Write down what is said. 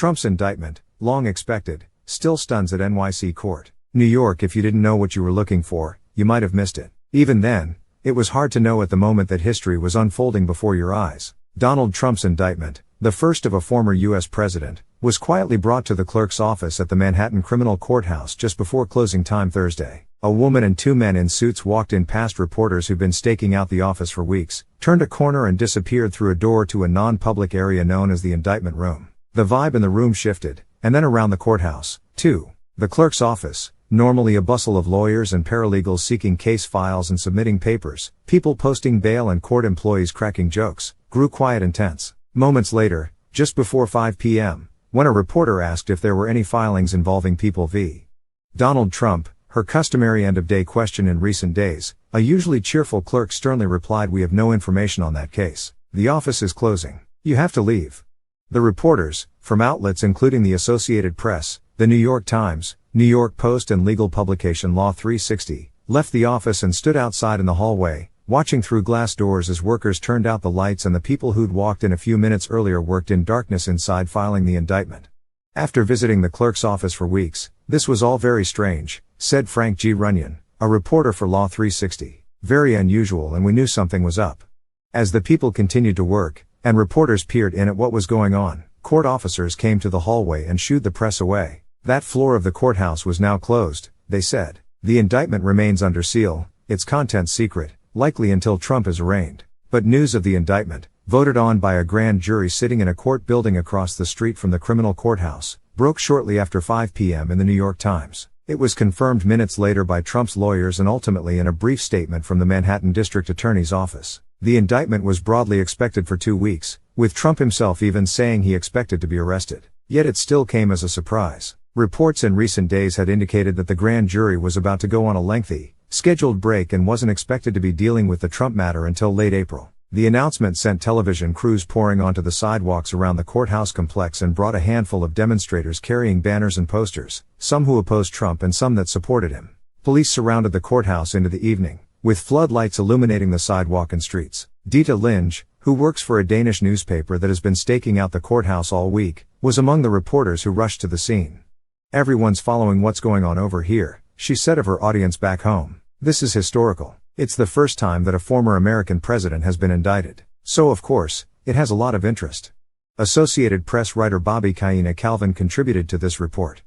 Trump's indictment, long expected, still stuns at NYC court. New York. If you didn't know what you were looking for, you might have missed it. Even then, it was hard to know at the moment that history was unfolding before your eyes. Donald Trump's indictment, the first of a former U.S. president, was quietly brought to the clerk's office at the Manhattan Criminal Courthouse just before closing time Thursday. A woman and two men in suits walked in past reporters who'd been staking out the office for weeks, turned a corner and disappeared through a door to a non-public area known as the indictment room. The vibe in the room shifted, and then around the courthouse, too. The clerk's office, normally a bustle of lawyers and paralegals seeking case files and submitting papers, people posting bail and court employees cracking jokes, grew quiet and tense. Moments later, just before 5 p.m., when a reporter asked if there were any filings involving People v. Donald Trump, her customary end-of-day question in recent days, a usually cheerful clerk sternly replied, "We have no information on that case. The office is closing. You have to leave." The reporters, from outlets including the Associated Press, the New York Times, New York Post and legal publication Law 360, left the office and stood outside in the hallway, watching through glass doors as workers turned out the lights and the people who'd walked in a few minutes earlier worked in darkness inside filing the indictment. After visiting the clerk's office for weeks, this was all very strange, said Frank G. Runyon, a reporter for Law 360. Very unusual, and we knew something was up. As the people continued to work, and reporters peered in at what was going on, court officers came to the hallway and shooed the press away. That floor of the courthouse was now closed, they said. The indictment remains under seal, its contents secret, likely until Trump is arraigned. But news of the indictment, voted on by a grand jury sitting in a court building across the street from the criminal courthouse, broke shortly after 5 p.m. in the New York Times. It was confirmed minutes later by Trump's lawyers and ultimately in a brief statement from the Manhattan District Attorney's office. The indictment was broadly expected for 2 weeks, with Trump himself even saying he expected to be arrested. Yet it still came as a surprise. Reports in recent days had indicated that the grand jury was about to go on a lengthy, scheduled break and wasn't expected to be dealing with the Trump matter until late April. The announcement sent television crews pouring onto the sidewalks around the courthouse complex and brought a handful of demonstrators carrying banners and posters, some who opposed Trump and some that supported him. Police surrounded the courthouse into the evening, with floodlights illuminating the sidewalk and streets. Dita Linge, who works for a Danish newspaper that has been staking out the courthouse all week, was among the reporters who rushed to the scene. "Everyone's following what's going on over here," she said of her audience back home. "This is historical. It's the first time that a former American president has been indicted. So of course, it has a lot of interest." Associated Press writer Bobby Kaina Calvin contributed to this report.